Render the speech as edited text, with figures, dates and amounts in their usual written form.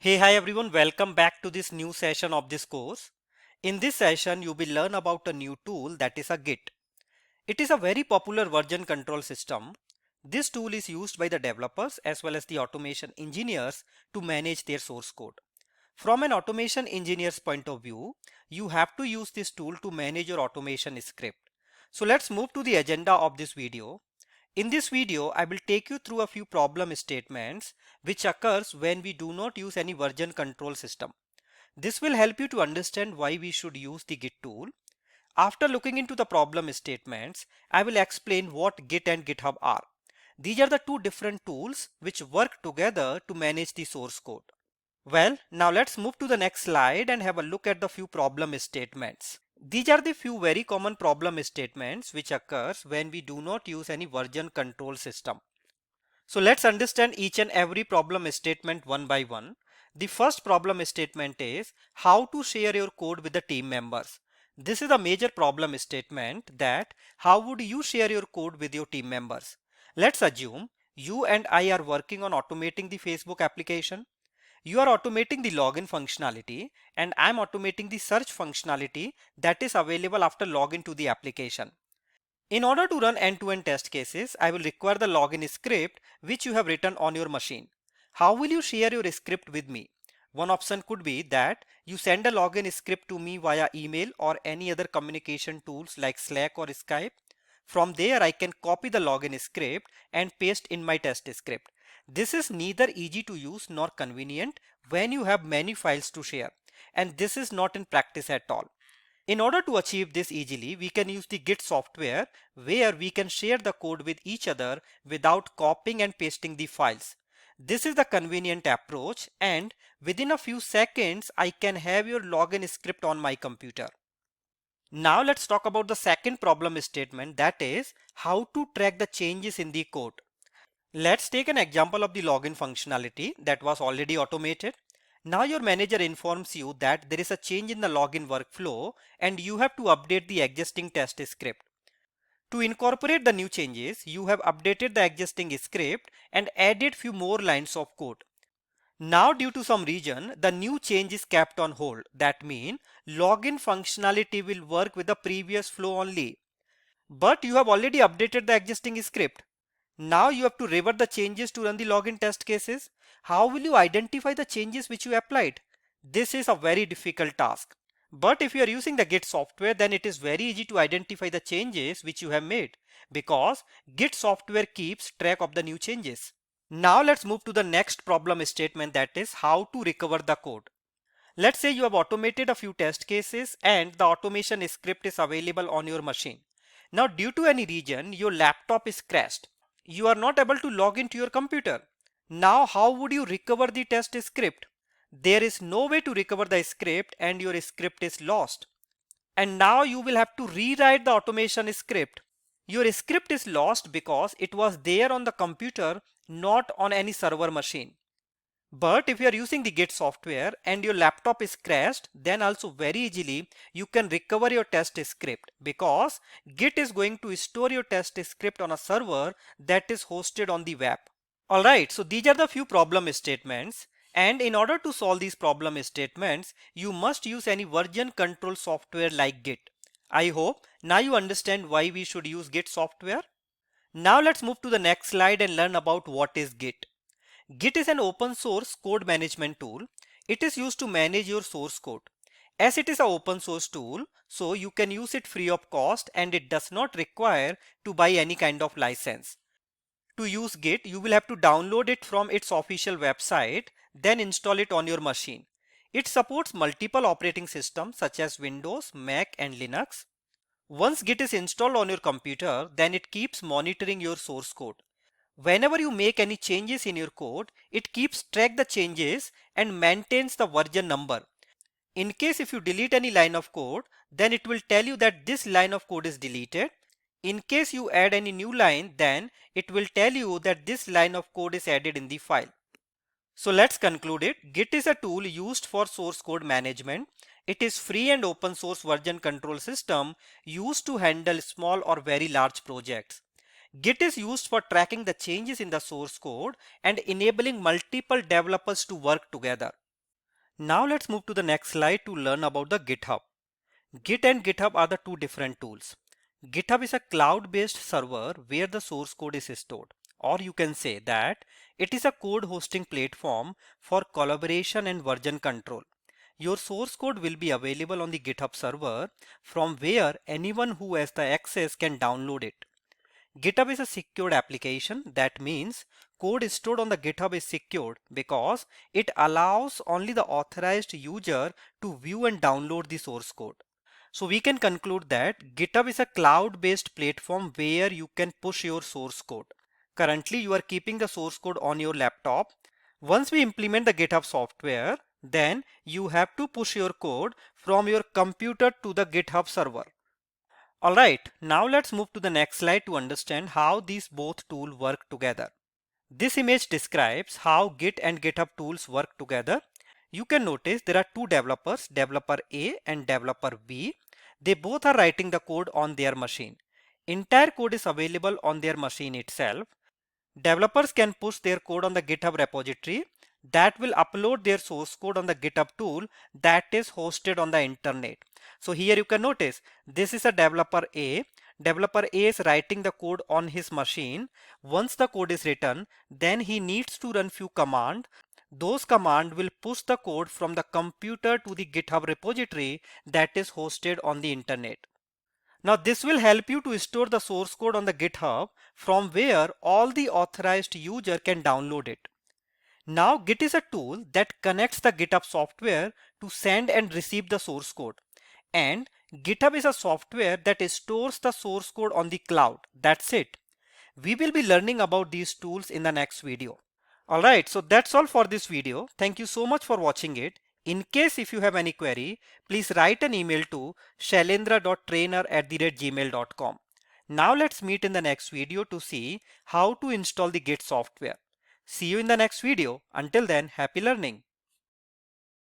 Hi everyone, welcome back to this new session of this course. In this session, you will learn about a new tool that is a Git. It is a very popular version control system. This tool is used by the developers as well as the automation engineers to manage their source code. From an automation engineer's point of view, you have to use this tool to manage your automation script. So let's move to the agenda of this video. In this video, I will take you through a few problem statements which occurs when we do not use any version control system. This will help you to understand why we should use the Git tool. After looking into the problem statements, I will explain what Git and GitHub are. These are the two different tools which work together to manage the source code. Well, now let's move to the next slide and have a look at the few problem statements. These are the few very common problem statements which occurs when we do not use any version control system. So let's understand each and every problem statement one by one. The first problem statement is how to share your code with the team members. This is a major problem statement that how would you share your code with your team members? Let's assume you and I are working on automating the Facebook application. You are automating the login functionality and I'm automating the search functionality that is available after login to the application. In order to run end-to-end test cases, I will require the login script which you have written on your machine. How will you share your script with me? One option could be that you send a login script to me via email or any other communication tools like Slack or Skype. From there, I can copy the login script and paste in my test script. This is neither easy to use nor convenient when you have many files to share, and this is not in practice at all. In order to achieve this easily, we can use the Git software where we can share the code with each other without copying and pasting the files. This is the convenient approach, and within a few seconds, I can have your login script on my computer. Now let's talk about the second problem statement, that is how to track the changes in the code. Let's take an example of the login functionality that was already automated. Now your manager informs you that there is a change in the login workflow and you have to update the existing test script. To incorporate the new changes, you have updated the existing script and added few more lines of code. Now due to some reason, the new change is kept on hold. That means login functionality will work with the previous flow only. But you have already updated the existing script. Now you have to revert the changes to run the login test cases. How will you identify the changes which you applied? This is a very difficult task. But if you are using the Git software, then it is very easy to identify the changes which you have made because Git software keeps track of the new changes. Now let's move to the next problem statement, that is how to recover the code. Let's say you have automated a few test cases and the automation script is available on your machine. Now due to any reason your laptop is crashed. You are not able to log into your computer. Now how would you recover the test script? There is no way to recover the script and your script is lost. And now you will have to rewrite the automation script. Your script is lost because it was there on the computer, not on any server machine. But if you are using the Git software and your laptop is crashed, then also very easily you can recover your test script because Git is going to store your test script on a server that is hosted on the web. Alright, so these are the few problem statements, and in order to solve these problem statements, you must use any version control software like Git. I hope now you understand why we should use Git software. Now let's move to the next slide and learn about what is Git. Git is an open source code management tool. It is used to manage your source code. As it is an open source tool, so you can use it free of cost and it does not require to buy any kind of license. To use Git, you will have to download it from its official website, then install it on your machine. It supports multiple operating systems such as Windows, Mac and Linux. Once Git is installed on your computer, then it keeps monitoring your source code. Whenever you make any changes in your code, it keeps track the changes and maintains the version number. In case if you delete any line of code, then it will tell you that this line of code is deleted. In case you add any new line, then it will tell you that this line of code is added in the file. So let's conclude it. Git is a tool used for source code management. It is free and open source version control system used to handle small or very large projects. Git is used for tracking the changes in the source code and enabling multiple developers to work together. Now let's move to the next slide to learn about the GitHub. Git and GitHub are the two different tools. GitHub is a cloud-based server where the source code is stored, or you can say that it is a code hosting platform for collaboration and version control. Your source code will be available on the GitHub server from where anyone who has the access can download it. GitHub is a secured application. That means code stored on the GitHub is secured because it allows only the authorized user to view and download the source code. So we can conclude that GitHub is a cloud-based platform where you can push your source code. Currently, you are keeping the source code on your laptop. Once we implement the GitHub software, then you have to push your code from your computer to the GitHub server. Alright, now let's move to the next slide to understand how these both tools work together. This image describes how Git and GitHub tools work together. You can notice there are two developers, developer A and developer B. They both are writing the code on their machine. Entire code is available on their machine itself. Developers can push their code on the GitHub repository that will upload their source code on the GitHub tool that is hosted on the internet. So here you can notice this is a developer A. Developer A is writing the code on his machine. Once the code is written, then he needs to run few commands. Those commands will push the code from the computer to the GitHub repository that is hosted on the internet. Now this will help you to store the source code on the GitHub from where all the authorized user can download it. Now Git is a tool that connects the GitHub software to send and receive the source code. And GitHub is a software that stores the source code on the cloud. That's it. We will be learning about these tools in the next video. Alright, so that's all for this video. Thank you so much for watching it. In case if you have any query, please write an email to shailendra.trainer@gmail.com. Now let's meet in the next video to see how to install the Git software. See you in the next video. Until then, happy learning.